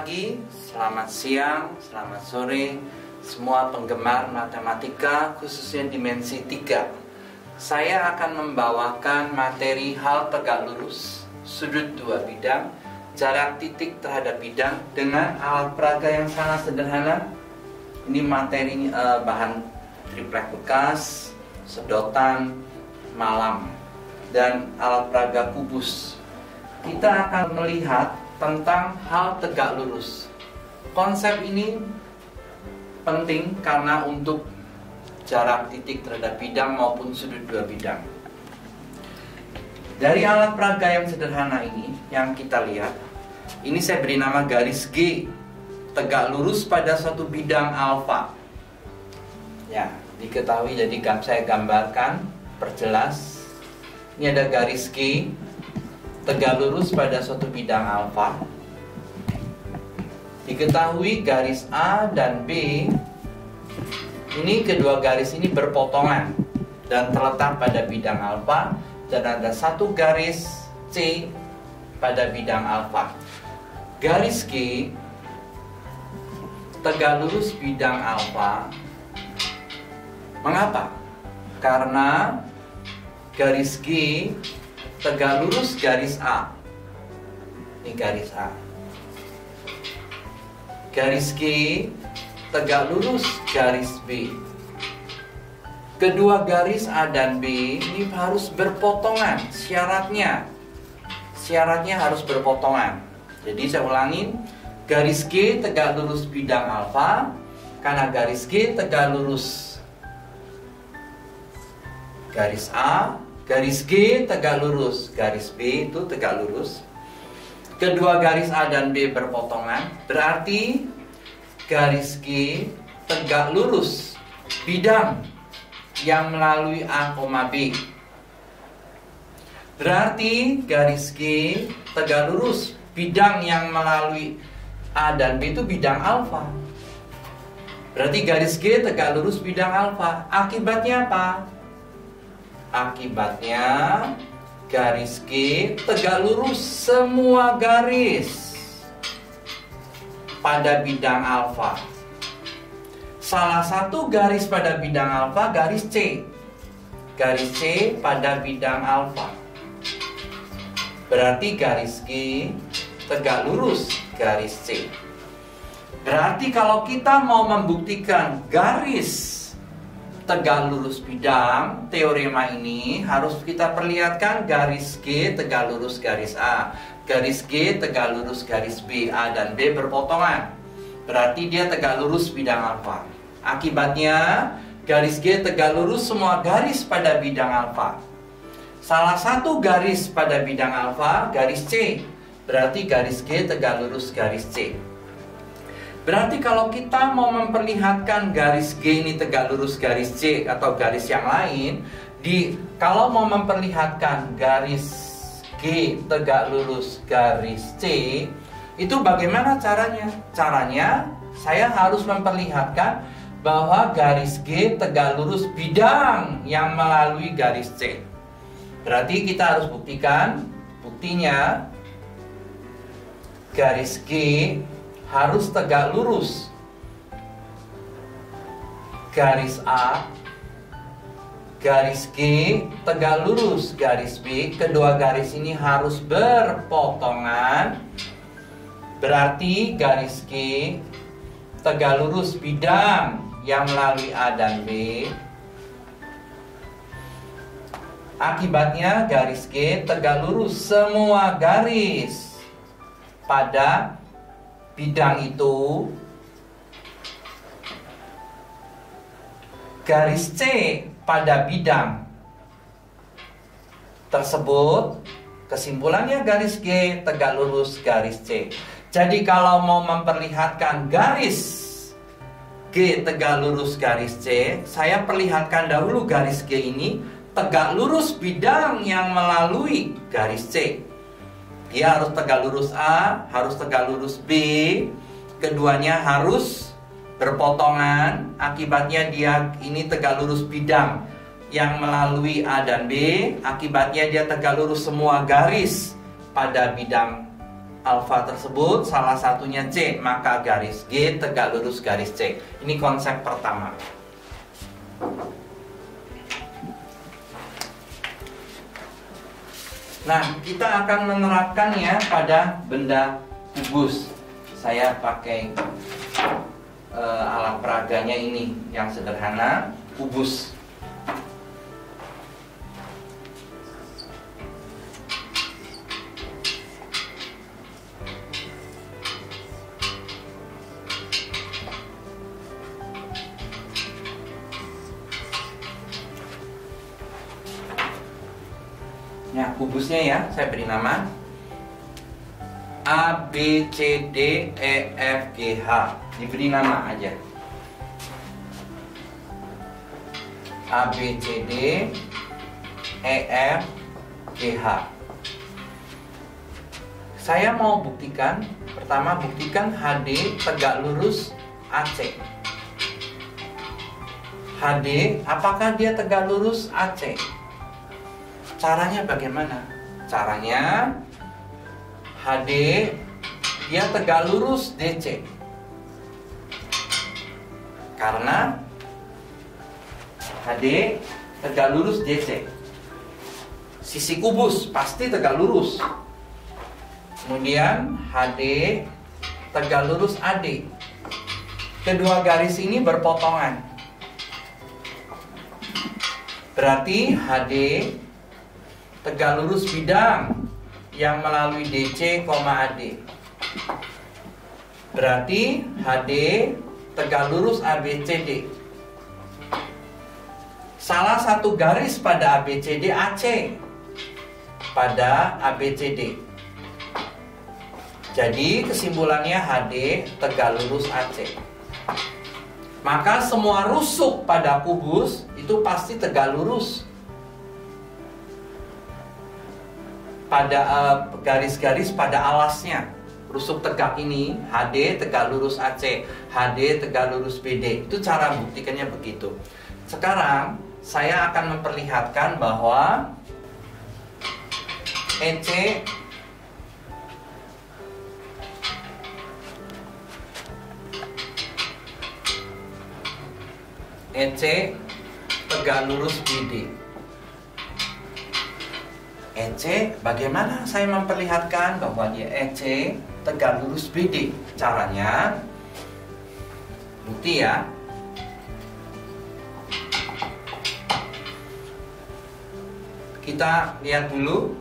pagi, selamat siang, selamat sore, semua penggemar matematika khususnya dimensi 3. Saya akan membawakan materi hal tegak lurus, sudut dua bidang, jarak titik terhadap bidang dengan alat peraga yang sangat sederhana. Ini materi bahan triplek bekas, sedotan, malam, dan alat peraga kubus. Kita akan melihat tentang hal tegak lurus. Konsep ini penting karena untuk jarak titik terhadap bidang maupun sudut dua bidang. Dari alat peraga yang sederhana ini yang kita lihat, ini saya beri nama garis G, tegak lurus pada suatu bidang alfa. Ya, diketahui, jadi saya gambarkan, perjelas. Ini ada garis G, tegak lurus pada suatu bidang alfa. Diketahui garis A dan B, ini kedua garis ini berpotongan dan terletak pada bidang alfa, dan ada satu garis C pada bidang alfa. Garis G tegak lurus bidang alfa. Mengapa? Karena garis G tegak lurus garis A. Ini garis A. Garis G tegak lurus garis B. Kedua garis A dan B ini harus berpotongan. Syaratnya harus berpotongan. Jadi saya ulangi, garis G tegak lurus bidang alfa karena garis G tegak lurus garis A. Garis G tegak lurus garis B, itu tegak lurus. Kedua garis A dan B berpotongan, berarti garis G tegak lurus bidang yang melalui A, B. Berarti garis G tegak lurus bidang yang melalui A dan B itu bidang alfa. Berarti garis G tegak lurus bidang alfa. Akibatnya apa? Akibatnya garis G tegak lurus semua garis pada bidang alfa. Salah satu garis pada bidang alfa garis C. Garis C pada bidang alfa. Berarti garis G tegak lurus garis C. Berarti kalau kita mau membuktikan garis tegak lurus bidang, teorema ini harus kita perlihatkan garis G tegak lurus garis A, garis G tegak lurus garis B. A dan B berpotongan, berarti dia tegak lurus bidang alfa. Akibatnya garis G tegak lurus semua garis pada bidang alfa. Salah satu garis pada bidang alfa garis C, berarti garis G tegak lurus garis C. Berarti kalau kita mau memperlihatkan garis G ini tegak lurus garis C atau garis yang lain, kalau mau memperlihatkan garis G tegak lurus garis C, itu bagaimana caranya? Caranya saya harus memperlihatkan bahwa garis G tegak lurus bidang yang melalui garis C. Berarti kita harus buktikan, buktinya garis G harus tegak lurus garis A, garis G tegak lurus garis B. Kedua garis ini harus berpotongan, berarti garis G tegak lurus bidang yang melalui A dan B. Akibatnya garis G tegak lurus semua garis pada bidang itu. Garis C pada bidang tersebut, kesimpulannya garis G tegak lurus garis C. Jadi kalau mau memperlihatkan garis G tegak lurus garis C, saya perlihatkan dahulu garis G ini tegak lurus bidang yang melalui garis C. Dia harus tegak lurus A, harus tegak lurus B. Keduanya harus berpotongan. Akibatnya dia ini tegak lurus bidang yang melalui A dan B. Akibatnya dia tegak lurus semua garis pada bidang alfa tersebut salah satunya C, maka garis G tegak lurus garis C. Ini konsep pertama. Nah, kita akan menerapkannya pada benda kubus. Saya pakai alat peraganya ini yang sederhana, kubus. Nah, kubusnya ya, saya beri nama A, B, C, D, E, F, G, H. Diberi nama aja. A, B, C, D, E, F, G, H. Saya mau buktikan, pertama buktikan HD tegak lurus AC. HD, apakah dia tegak lurus AC? Caranya bagaimana? Caranya HD dia tegak lurus DC. Karena HD tegak lurus DC. Sisi kubus pasti tegak lurus. Kemudian HD tegak lurus AD. Kedua garis ini berpotongan. Berarti HD tegak lurus bidang yang melalui DC, AD. Berarti HD tegak lurus ABCD. Salah satu garis pada ABCD AC pada ABCD. Jadi kesimpulannya HD tegak lurus AC. Maka semua rusuk pada kubus itu pasti tegak lurus pada garis-garis pada alasnya. Rusuk tegak ini HD tegak lurus AC, HD tegak lurus BD. Itu cara buktikannya begitu. Sekarang saya akan memperlihatkan bahwa EC tegak lurus BD. EC, bagaimana saya memperlihatkan bahwa dia EC tegak lurus BD? Caranya, bukti ya. Kita lihat dulu.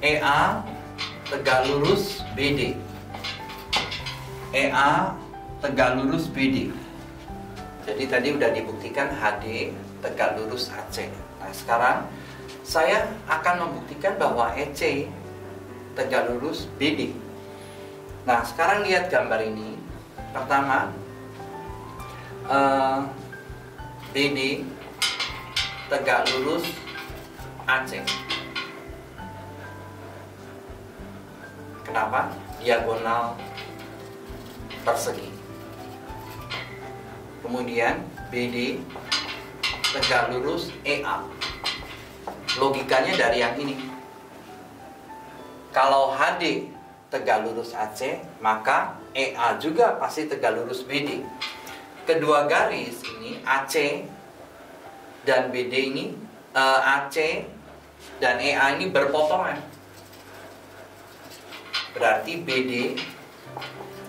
EA tegak lurus BD. EA tegak lurus BD. Jadi tadi udah dibuktikan HD tegak lurus AC. Nah, sekarang saya akan membuktikan bahwa EC tegak lurus BD. Nah, sekarang lihat gambar ini. Pertama, BD tegak lurus AC. Kenapa? Diagonal persegi. Kemudian BD tegak lurus EA. Logikanya dari yang ini. Kalau HD tegak lurus AC, maka EA juga pasti tegak lurus BD. Kedua garis ini AC dan BD ini, AC dan EA ini berpotongan. Berarti BD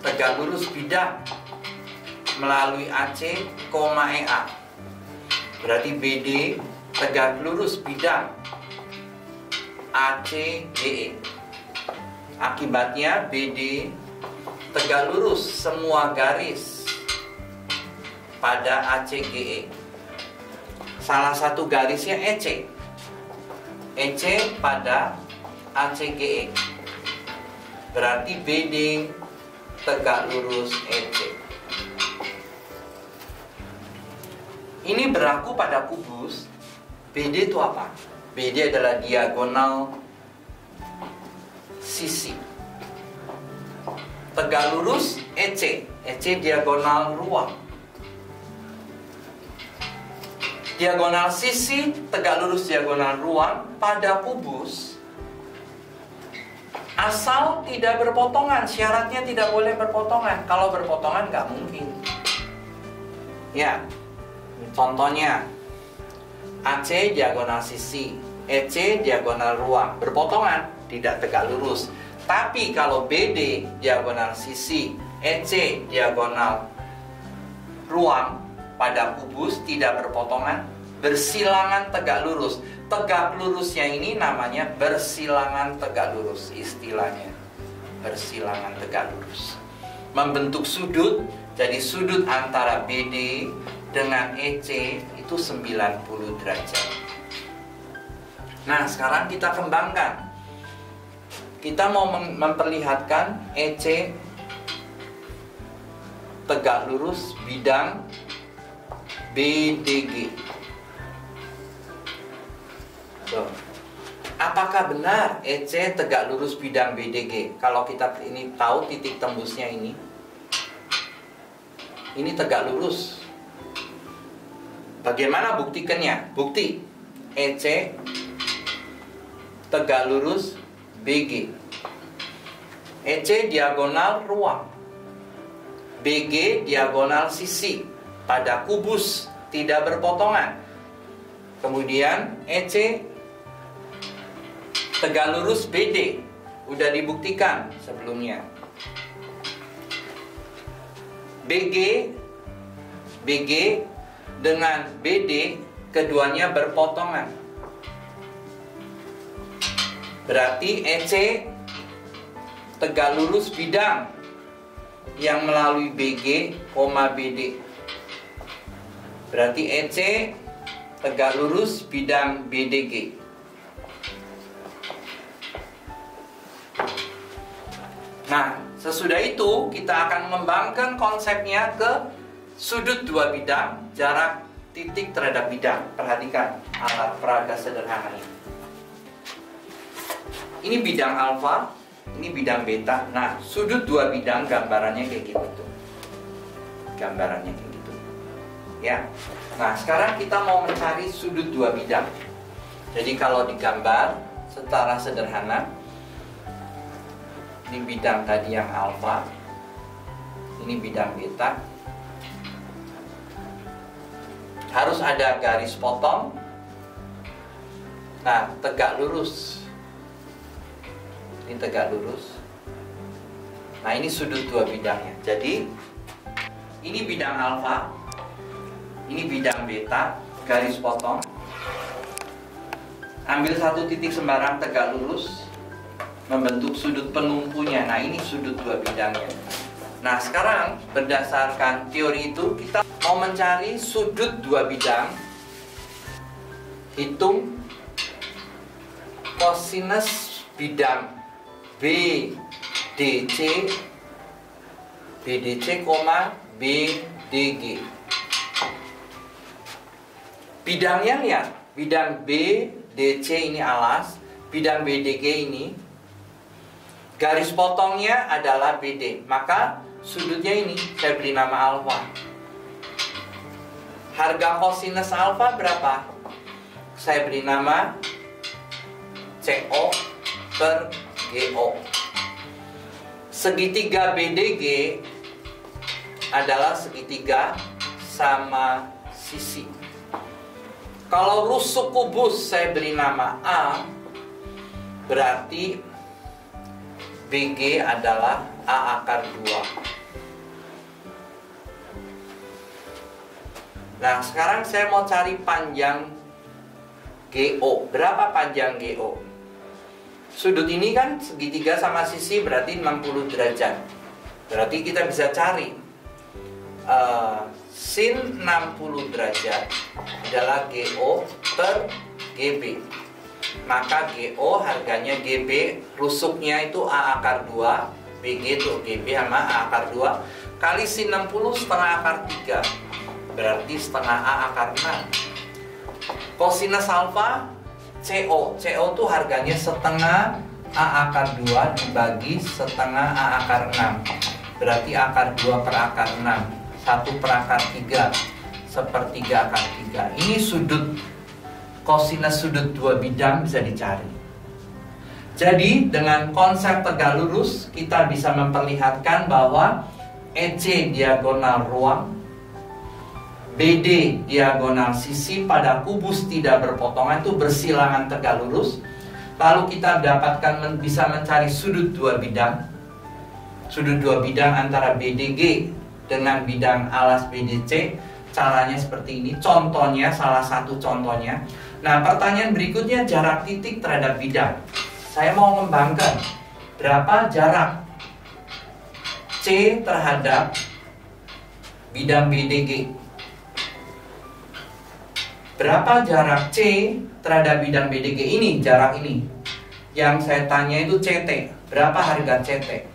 tegak lurus bidang melalui AC, EA. Berarti BD tegak lurus bidang AC, DE. Akibatnya BD tegak lurus semua garis pada AC, GE. Salah satu garisnya EC. EC pada AC, GE. Berarti BD tegak lurus EC. Ini berlaku pada kubus. BD itu apa? BD adalah diagonal sisi. Tegak lurus EC. EC diagonal ruang. Diagonal sisi tegak lurus diagonal ruang pada kubus. Asal tidak berpotongan, syaratnya tidak boleh berpotongan. Kalau berpotongan nggak mungkin. Ya, contohnya AC diagonal sisi, EC diagonal ruang, berpotongan, tidak tegak lurus. Tapi kalau BD diagonal sisi, EC diagonal ruang pada kubus tidak berpotongan, bersilangan tegak lurus. Tegak lurusnya ini namanya bersilangan tegak lurus, istilahnya bersilangan tegak lurus. Membentuk sudut, jadi sudut antara BD dengan EC itu 90 derajat. Nah, sekarang kita kembangkan. Kita mau memperlihatkan EC tegak lurus bidang BDG. Apakah benar EC tegak lurus bidang BDG? Kalau kita ini tahu titik tembusnya ini tegak lurus. Bagaimana buktikannya? Bukti EC tegak lurus BG. EC diagonal ruang, BG diagonal sisi pada kubus, tidak berpotongan. Kemudian EC tegak lurus BD, udah dibuktikan sebelumnya. BG dengan BD keduanya berpotongan. Berarti EC tegak lurus bidang yang melalui BG, BD. Berarti EC tegak lurus bidang BDG. Nah, sesudah itu kita akan mengembangkan konsepnya ke sudut dua bidang, jarak titik terhadap bidang. Perhatikan alat peraga sederhana ini. Ini bidang alfa, ini bidang beta. Nah, sudut dua bidang gambarannya kayak gitu. Gambarannya kayak gitu. Ya. Nah, sekarang kita mau mencari sudut dua bidang. Jadi kalau digambar secara sederhana, ini bidang tadi yang alfa, ini bidang beta. Harus ada garis potong. Nah, tegak lurus. Ini tegak lurus. Nah, ini sudut dua bidangnya. Jadi, ini bidang alfa, ini bidang beta, garis potong. Ambil satu titik sembarang tegak lurus, membentuk sudut penumpunya. Nah, ini sudut dua bidangnya. Nah, sekarang berdasarkan teori itu kita mau mencari sudut dua bidang. Hitung kosinus bidang BDC, BDG. Bidangnya lihat, bidang BDC ini alas, bidang BDG ini garis potongnya adalah BD, maka sudutnya ini saya beri nama alfa. Harga kosinus alfa berapa? Saya beri nama CO per GO. Segitiga BDG adalah segitiga sama sisi. Kalau rusuk kubus saya beri nama A, berarti BG adalah A akar 2. Nah, sekarang saya mau cari panjang GO. Berapa panjang GO? Sudut ini kan segitiga sama sisi, berarti 60 derajat. Berarti kita bisa cari sin 60 derajat adalah GO per GB. Maka GO harganya GB, rusuknya itu A akar 2, BG itu GB sama A akar 2, kali sin 60 setengah akar 3, berarti setengah A akar 6. Kosinus alfa CO itu harganya setengah A akar 2 dibagi setengah A akar 6, berarti akar 2 per akar 6, 1 per akar 3, sepertiga akar 3. Ini sudut, kosinus sudut dua bidang bisa dicari. Jadi dengan konsep tegak lurus kita bisa memperlihatkan bahwa EC diagonal ruang, BD diagonal sisi pada kubus tidak berpotongan itu bersilangan tegak lurus. Lalu kita bisa mencari sudut dua bidang. Sudut dua bidang antara BDG dengan bidang alas BDC. Caranya seperti ini. Contohnya, salah satu contohnya. Nah, pertanyaan berikutnya jarak titik terhadap bidang. Saya mau mengembangkan berapa jarak C terhadap bidang BDG. Berapa jarak C terhadap bidang BDG ini, jarak ini. Yang saya tanya itu CT. Berapa harga CT?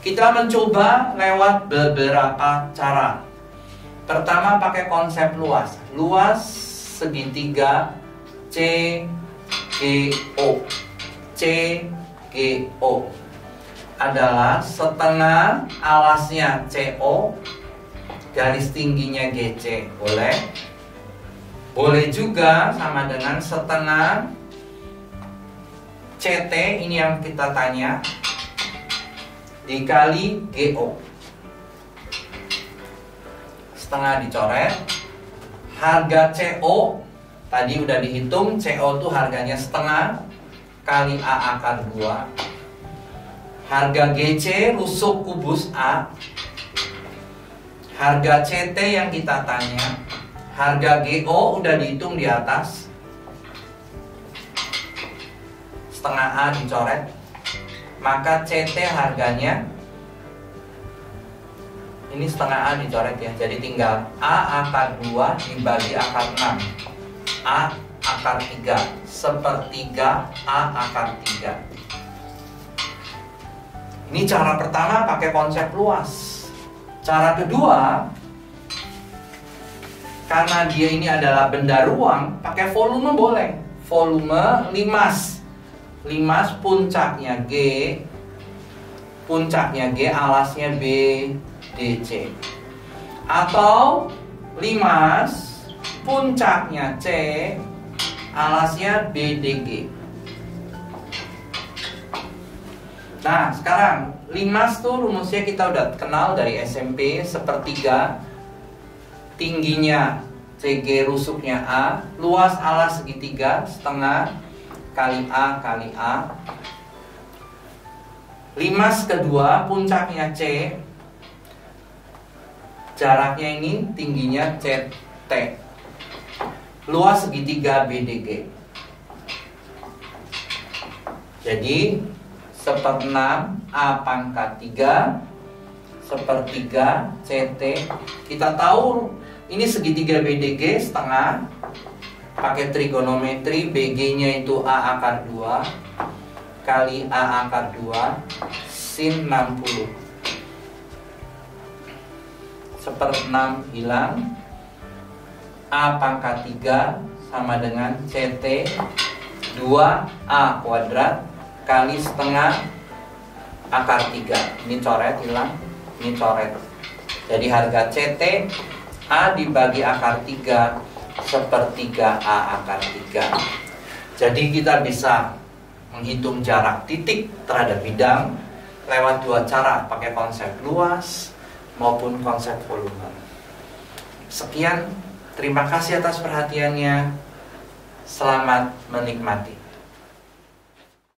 Kita mencoba lewat beberapa cara. Pertama pakai konsep luas. Luas segitiga CGO. CGO adalah setengah alasnya CO, garis tingginya GC. Boleh? Boleh juga sama dengan setengah CT, ini yang kita tanya, dikali GO. Setengah dicoret. Harga CO tadi udah dihitung, CO itu harganya setengah kali A akar 2. Harga GC rusuk kubus A. Harga CT yang kita tanya, harga GO udah dihitung di atas. Setengah A dicoret. Maka CT harganya, ini setengah A dicoret ya. Jadi tinggal A akar 2 dibagi akar 6. A akar 3 sepertiga A akar 3. Ini cara pertama pakai konsep luas. Cara kedua, karena dia ini adalah benda ruang, pakai volume boleh. Volume limas. Limas puncaknya G, alasnya B, DC. Atau limas puncaknya C, alasnya BDG. Nah, sekarang limas tuh rumusnya kita udah kenal dari SMP, sepertiga, tingginya CG rusuknya A, luas alas segitiga, setengah kali A kali A. Limas kedua, puncaknya C, jaraknya ini tingginya CT, luas segitiga BDG. Jadi 1/6 A pangkat 3 sepertiga CT. Kita tahu ini segitiga BDG setengah. Pakai trigonometri, BG-nya itu A akar 2 kali A akar 2 sin 60. 1/6 hilang. A pangkat 3 sama dengan CT 2A kuadrat kali setengah akar 3. Ini coret hilang, ini coret. Jadi harga CT A dibagi akar 3 sepertiga A akar 3. Jadi kita bisa menghitung jarak titik terhadap bidang lewat dua cara, pakai konsep luas maupun konsep volume. Sekian, terima kasih atas perhatiannya. Selamat menikmati.